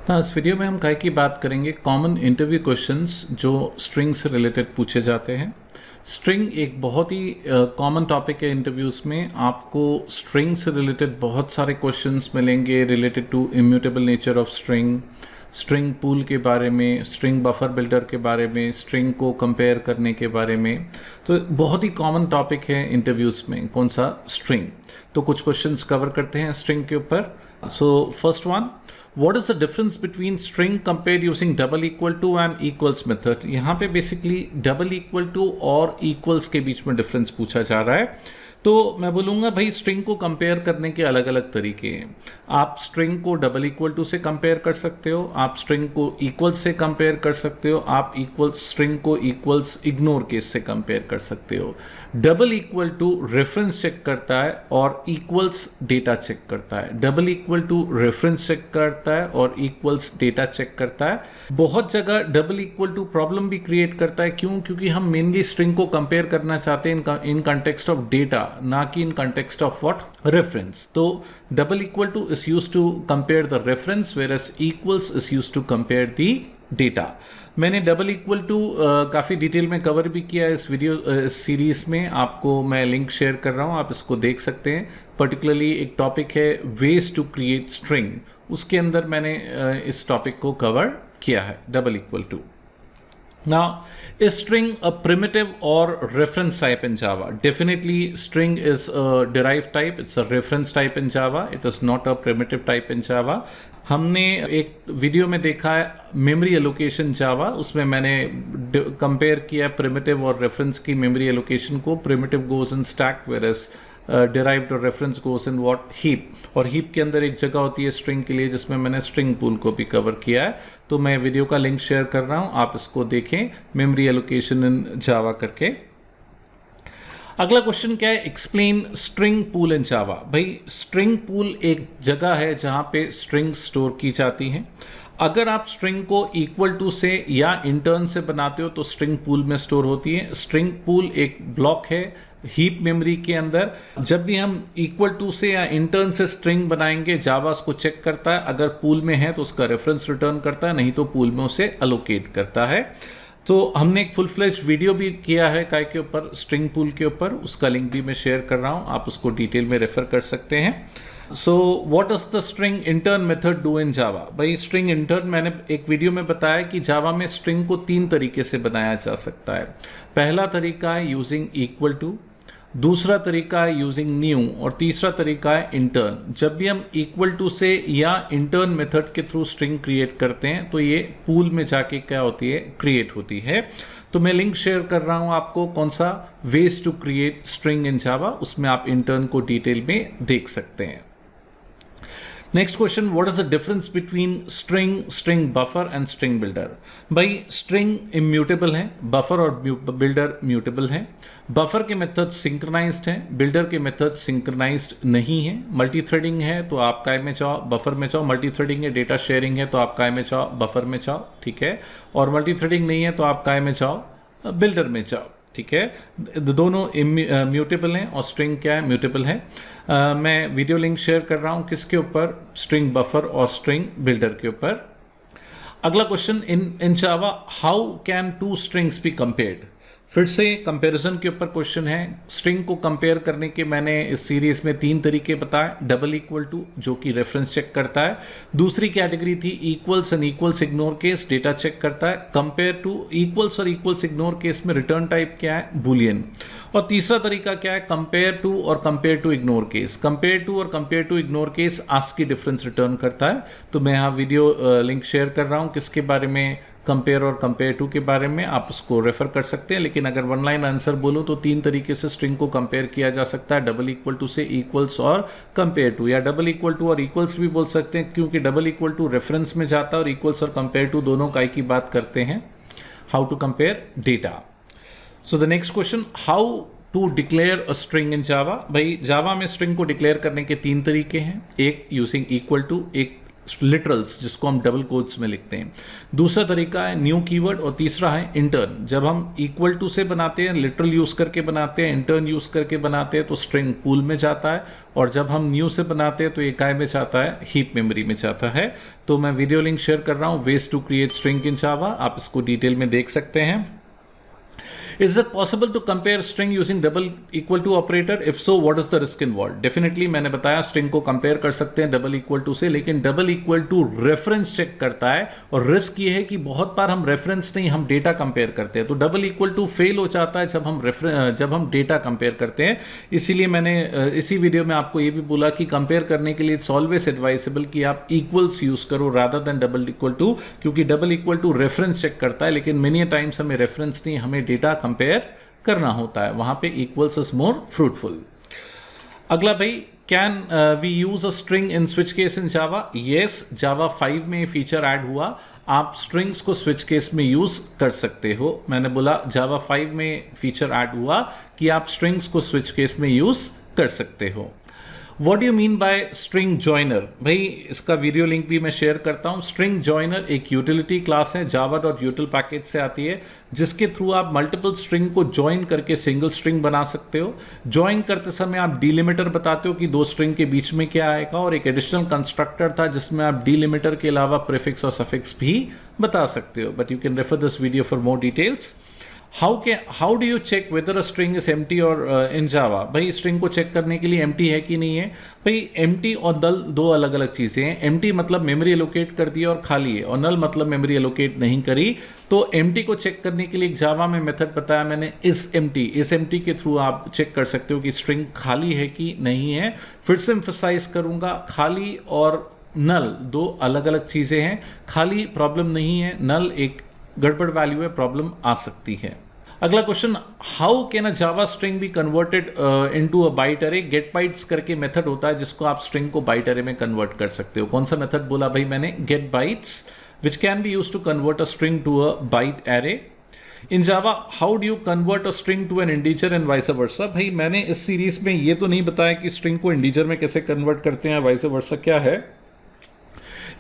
हाँ, इस वीडियो में हम काय की बात करेंगे कॉमन इंटरव्यू क्वेश्चंस जो स्ट्रिंग से रिलेटेड पूछे जाते हैं। स्ट्रिंग एक बहुत ही कॉमन टॉपिक है इंटरव्यूज़ में। आपको स्ट्रिंग से रिलेटेड बहुत सारे क्वेश्चंस मिलेंगे related to immutable nature of string, string pool के बारे में, स्ट्रिंग बफर बिल्डर के बारे में, स्ट्रिंग को कंपेयर करने के बारे में। तो बहुत ही कॉमन टॉपिक है इंटरव्यूज़ में कौन सा, स्ट्रिंग। तो कुछ क्वेश्चंस कवर करते हैं स्ट्रिंग के ऊपर। So first one, what is the difference between string compared using double equal to and equals method? यहाँ पे basically double equal to और equals के बीच में difference पूछा जा रहा है। तो मैं बोलूँगा भाई स्ट्रिंग को कंपेयर करने के अलग अलग तरीके हैं। आप स्ट्रिंग को डबल इक्वल टू से कंपेयर कर सकते हो, आप स्ट्रिंग को इक्वल्स से कंपेयर कर सकते हो, आप स्ट्रिंग को इक्वल्स इग्नोर केस से कंपेयर कर सकते हो। Double equal to reference check करता है और इक्वल्स डेटा चेक करता है। Double equal to reference check करता है और इक्वल्स डेटा चेक करता है। बहुत जगह डबल इक्वल टू प्रॉब्लम भी क्रिएट करता है। क्यों? क्योंकि हम मेनली स्ट्रिंग को कंपेयर करना चाहते हैं इन कंटेक्स्ट ऑफ डेटा, ना कि in context of what, reference. तो double equal to is used to compare the reference whereas equals is used to compare the data. मैंने डबल इक्वल टू काफ़ी detail में कवर भी किया है इस इस सीरीज में। आपको मैं लिंक शेयर कर रहा हूँ, आप इसको देख सकते हैं। पर्टिकुलरली एक टॉपिक है वेज टू क्रिएट स्ट्रिंग, उसके अंदर मैंने इस टॉपिक को कवर किया है, double equal to. Now, is string a primitive or reference type in Java? Definitely, string is a derived type. It's a reference type in Java. It is not a primitive type in Java. हमने एक video में देखा है memory allocation जावा, उसमें मैंने compare किया primitive और reference की मेमोरी एलोकेशन को। Primitive goes in stack whereas derived और reference goes in what, heap. और हीप के अंदर एक जगह होती है स्ट्रिंग के लिए जिसमें मैंने स्ट्रिंग पूल को भी कवर किया है। तो मैं वीडियो का लिंक शेयर कर रहा हूं, आप इसको देखें, मेमोरी एलोकेशन इन जावा करके। अगला क्वेश्चन क्या है, एक्सप्लेन स्ट्रिंग पूल इन जावा। भाई स्ट्रिंग पूल एक जगह है जहां पे स्ट्रिंग स्टोर की जाती हैं। अगर आप स्ट्रिंग को इक्वल टू से या इंटर्न से बनाते हो तो स्ट्रिंग पूल में स्टोर होती है। स्ट्रिंग पूल एक ब्लॉक है हीप मेमोरी के अंदर। जब भी हम इक्वल टू से या इंटर्न से स्ट्रिंग बनाएंगे, जावा उसको चेक करता है, अगर पूल में है तो उसका रेफरेंस रिटर्न करता है, नहीं तो पूल में उसे अलोकेट करता है। तो हमने एक फुल फ्लेज वीडियो भी किया है काय के ऊपर, स्ट्रिंग पूल के ऊपर, उसका लिंक भी मैं शेयर कर रहा हूं, आप उसको डिटेल में रेफर कर सकते हैं। So what does the string intern method do in Java? भाई स्ट्रिंग इंटर्न मैंने एक वीडियो में बताया कि जावा में स्ट्रिंग को 3 तरीके से बनाया जा सकता है। पहला तरीका है यूजिंग इक्वल टू, दूसरा तरीका है यूजिंग न्यू, और तीसरा तरीका है इंटर्न। जब भी हम इक्वल टू से या इंटर्न मेथड के थ्रू स्ट्रिंग क्रिएट करते हैं तो ये पूल में जाके क्या होती है, क्रिएट होती है। तो मैं लिंक शेयर कर रहा हूं आपको कौन सा, ways to create string in Java, उसमें आप इंटर्न को डिटेल में देख सकते हैं। Next question, what is the difference between string, string buffer and string builder? भाई स्ट्रिंग इम्यूटेबल है, बफर और बिल्डर म्यूटेबल है। बफर के मेथड सिंक्रोनाइज्ड हैं, बिल्डर के मेथड सिंक्रोनाइज्ड नहीं है। मल्टी थ्रेडिंग है तो आप काय में चाहो बफर में चाहो, मल्टी थ्रेडिंग है, डेटा शेयरिंग है तो आप काय में चाहो बफर में चाहो, ठीक है। और मल्टी थ्रेडिंग नहीं है तो आप काय में चाहो बिल्डर में चाहो, ठीक है। दोनों म्यूटेबल हैं और स्ट्रिंग क्या है, म्यूटेबल है। मैं वीडियो लिंक शेयर कर रहा हूँ किसके ऊपर, स्ट्रिंग बफर और स्ट्रिंग बिल्डर के ऊपर। अगला question, in Java how can 2 strings be compared? फिर से कंपैरिजन के ऊपर क्वेश्चन है। स्ट्रिंग को कंपेयर करने के मैंने इस सीरीज में 3 तरीके बताए। डबल इक्वल टू जो कि रेफरेंस चेक करता है, दूसरी कैटेगरी थी equals and equals ignore case, data check करता है। कंपेयर टू, इक्वल्स और इक्वल्स इग्नोर केस में रिटर्न टाइप क्या है, बूलियन। और तीसरा तरीका क्या है, कंपेयर टू और compare to ignore case. Compare to और compare to ignore case ASCII difference return करता है। तो मैं यहाँ वीडियो लिंक शेयर कर रहा हूँ किसके बारे में, कंपेयर और कंपेयर टू के बारे में, आप उसको रेफर कर सकते हैं। लेकिन अगर वन लाइन आंसर बोलूं तो 3 तरीके से स्ट्रिंग को कंपेयर किया जा सकता है, डबल इक्वल टू से, इक्वल्स और कंपेयर टू, या डबल इक्वल टू और इक्वल्स भी बोल सकते हैं क्योंकि डबल इक्वल टू रेफरेंस में जाता है और इक्वल्स और कंपेयर टू दोनों काय की बात करते हैं, how to compare data. So the next question, how to declare a string in Java? भाई जावा में स्ट्रिंग को डिक्लेयर करने के 3 तरीके हैं, एक यूजिंग इक्वल टू, एक लिटरल्स जिसको हम डबल कोट्स में लिखते हैं। दूसरा तरीका है न्यू कीवर्ड और तीसरा है इंटर्न। जब हम इक्वल टू से बनाते हैं, लिटरल यूज करके बनाते हैं, इंटर्न यूज करके बनाते हैं तो स्ट्रिंग पूल में जाता है, और जब हम न्यू से बनाते हैं तो ये काय में जाता है, हीप मेमोरी में जाता है। तो मैं वीडियो लिंक शेयर कर रहा हूँ, ways to create string in Java, आप इसको डिटेल में देख सकते हैं। Is it possible to compare string using double equal to operator? If so, what is the risk involved? Definitely मैंने बताया string को compare कर सकते हैं डबल इक्वल टू से, लेकिन double equal to reference check करता है, और रिस्क ये है कि बहुत बार हम रेफरेंस नहीं, हम डेटा कंपेयर करते हैं, तो डबल इक्वल टू फेल हो जाता है जब हम डेटा कंपेयर करते हैं। इसीलिए मैंने इसी वीडियो में आपको ये भी बोला कि कंपेयर करने के लिए इट्स ऑलवेज एडवाइसेबल कि आप इक्वल्स यूज करो rather than double equal to, क्योंकि double equal to reference check करता है, लेकिन मेनी टाइम्स हमें रेफरेंस नहीं, हमें डेटा कंपेयर करना होता है, वहां पे इक्वल्स इज मोर फ्रूटफुल। अगला भाई, can we use a string in switch case in Java? Yes, Java 5 में फीचर ऐड हुआ, आप स्ट्रिंग्स को स्विच केस में यूज कर सकते हो। मैंने बोला जावा 5 में फीचर ऐड हुआ कि आप स्ट्रिंग्स को स्विच केस में यूज कर सकते हो। What do you mean by string joiner? भाई इसका वीडियो लिंक भी मैं शेयर करता हूँ। स्ट्रिंग जॉइनर एक यूटिलिटी क्लास है, java.util पैकेज से आती है, जिसके थ्रू आप मल्टीपल स्ट्रिंग को ज्वाइन करके सिंगल स्ट्रिंग बना सकते हो। ज्वाइन करते समय आप डिलिमिटर बताते हो कि दो स्ट्रिंग के बीच में क्या आएगा, और एक एडिशनल कंस्ट्रक्टर था जिसमें आप डिलिमिटर के अलावा प्रीफिक्स और सफिक्स भी बता सकते हो, but you can refer this video for more details. How do you check whether a string is empty और इन जावा? भाई स्ट्रिंग को चेक करने के लिए एम्प्टी है कि नहीं है। भाई एम्प्टी और नल दो अलग अलग चीज़ें हैं। एम्प्टी मतलब मेमोरी एलोकेट कर दी और खाली है, और नल मतलब मेमोरी एलोकेट नहीं करी। तो एम्प्टी को चेक करने के लिए एक जावा में मेथड बताया मैंने, इस एम्प्टी के थ्रू आप चेक कर सकते हो कि स्ट्रिंग खाली है कि नहीं है। फिर से एम्फसाइज करूंगा, खाली और नल दो अलग अलग चीज़ें हैं। खाली प्रॉब्लम नहीं है, नल एक गड़बड़ वैल्यू है, प्रॉब्लम आ सकती है। अगला question, how can a Java string be converted into a byte array? Get bytes करके मेथड होता है जिसको आप स्ट्रिंग को बाइट अरे में कन्वर्ट कर सकते हो। कौन सा मेथड बोला भाई मैंने? Get bytes, which can be used to convert a string to a byte array. In Java how do you convert a string to an integer and vice versa? भाई मैंने इस सीरीज में ये तो नहीं बताया कि स्ट्रिंग को इंटीजर में कैसे कन्वर्ट करते हैं, वाइस वर्सा क्या है,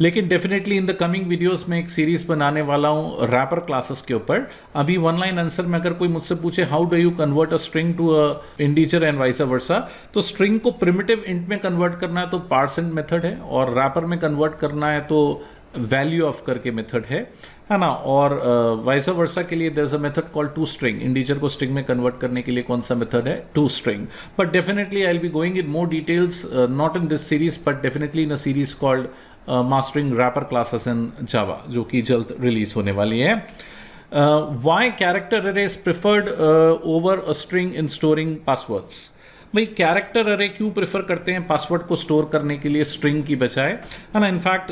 लेकिन definitely in the coming videos में एक सीरीज बनाने वाला हूँ रैपर क्लासेस के ऊपर। अभी वन लाइन आंसर में अगर कोई मुझसे पूछे how do you convert a string to a integer and vice versa, तो स्ट्रिंग को प्रिमिटिव इंट में कन्वर्ट करना है तो पार्सेंट मेथड है, और रैपर में कन्वर्ट करना है तो वैल्यू ऑफ करके मेथड है ना। और वाइस वर्सा के लिए there is a method called to string. Integer को स्ट्रिंग में कन्वर्ट करने के लिए कौन सा मेथड है? To string. But definitely I will be going in more details, not in this series but definitely in a series called mastering wrapper classes in Java, जो कि जल्द रिलीज होने वाली है। Why character array is preferred over a string in storing passwords? भाई character अरे क्यों prefer करते हैं पासवर्ड को स्टोर करने के लिए स्ट्रिंग की बजाय, है ना। इनफैक्ट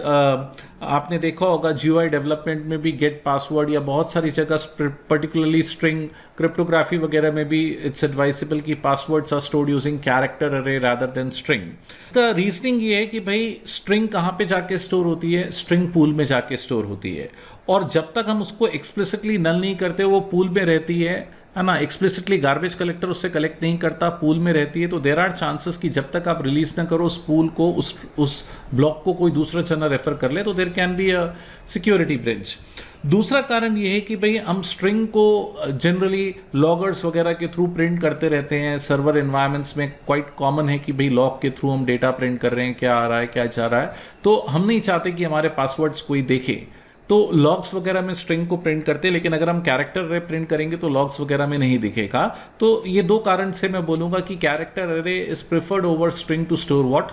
आपने देखा होगा GUI डेवलपमेंट में भी गेट पासवर्ड या बहुत सारी जगह पर्टिकुलरली स्ट्रिंग क्रिप्टोग्राफी वगैरह में भी इट्स एडवाइसेबल कि passwords are stored using character array rather than string. इसका रीजनिंग ये है कि भाई स्ट्रिंग कहाँ पे जाके स्टोर होती है? स्ट्रिंग पूल में जाके स्टोर होती है, और जब तक हम उसको एक्सप्लिसिटली नल नहीं करते वो पूल में रहती है ना। एक्सप्लिसिटली गार्बेज कलेक्टर उससे कलेक्ट नहीं करता, पूल में रहती है। तो देयर आर चांसेस कि जब तक आप रिलीज ना करो उस पूल को, उस ब्लॉक को कोई दूसरा चैनल रेफर कर ले, तो there can be a security breach. दूसरा कारण ये है कि भाई हम स्ट्रिंग को जनरली लॉगर्स वगैरह के थ्रू प्रिंट करते रहते हैं। सर्वर एनवायरनमेंट्स में क्वाइट कॉमन है कि भाई लॉग के थ्रू हम डेटा प्रिंट कर रहे हैं, क्या आ रहा है क्या जा रहा है, तो हम नहीं चाहते कि हमारे पासवर्ड्स कोई देखे, तो लॉग्स वगैरह में स्ट्रिंग को प्रिंट करते हैं। लेकिन अगर हम कैरेक्टर अरे प्रिंट करेंगे तो लॉग्स वगैरह में नहीं दिखेगा। तो ये दो कारण से मैं बोलूंगा कि character array is preferred over string to store what?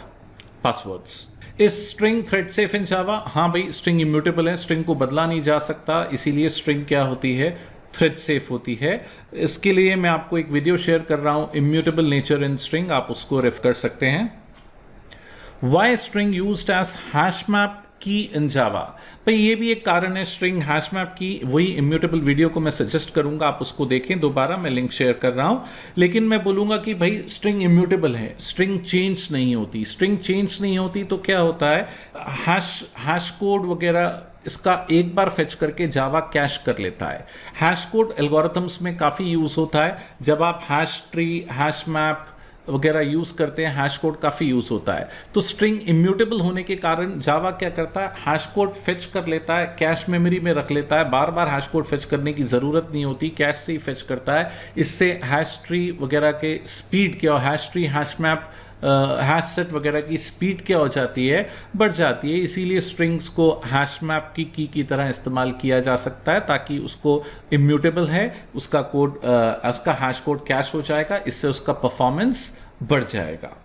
Passwords. Is string thread safe in Java? हाँ भाई, स्ट्रिंग इम्यूटेबल है, स्ट्रिंग को बदला नहीं जा सकता, इसीलिए स्ट्रिंग क्या होती है? थ्रेड सेफ होती है। इसके लिए मैं आपको एक वीडियो शेयर कर रहा हूँ, इम्यूटेबल नेचर इन स्ट्रिंग, आप उसको रेफर कर सकते हैं। Why string used as hash map key in Java? भाई ये भी एक कारण है स्ट्रिंग हैश मैप की। वही इम्यूटेबल वीडियो को मैं सजेस्ट करूंगा, आप उसको देखें दोबारा, मैं लिंक शेयर कर रहा हूं। लेकिन मैं बोलूंगा कि भाई स्ट्रिंग इम्यूटेबल है, स्ट्रिंग चेंज नहीं होती। स्ट्रिंग चेंज नहीं होती तो क्या होता है, हैश कोड वगैरह इसका एक बार फेच करके जावा कैश कर लेता है। हैश कोड एल्गोरिथम्स में काफ़ी यूज होता है। जब आप हैश ट्री, हैश मैप वगैरह यूज़ करते हैं, हैश कोड काफ़ी यूज़ होता है। तो स्ट्रिंग इम्यूटेबल होने के कारण जावा क्या करता है, हैश कोड फेच कर लेता है, कैश मेमोरी में रख लेता है, बार बार हैश कोड फेच करने की ज़रूरत नहीं होती, कैश से ही फेच करता है। इससे हैश ट्री वगैरह के स्पीड क्या, hash tree, hash map, hash set वगैरह की स्पीड क्या हो जाती है, बढ़ जाती है। इसीलिए स्ट्रिंग्स को हैश मैप की तरह इस्तेमाल किया जा सकता है, ताकि उसको इम्यूटेबल है, उसका कोड, उसका हैश कोड कैश हो जाएगा, इससे उसका परफॉर्मेंस बढ़ जाएगा।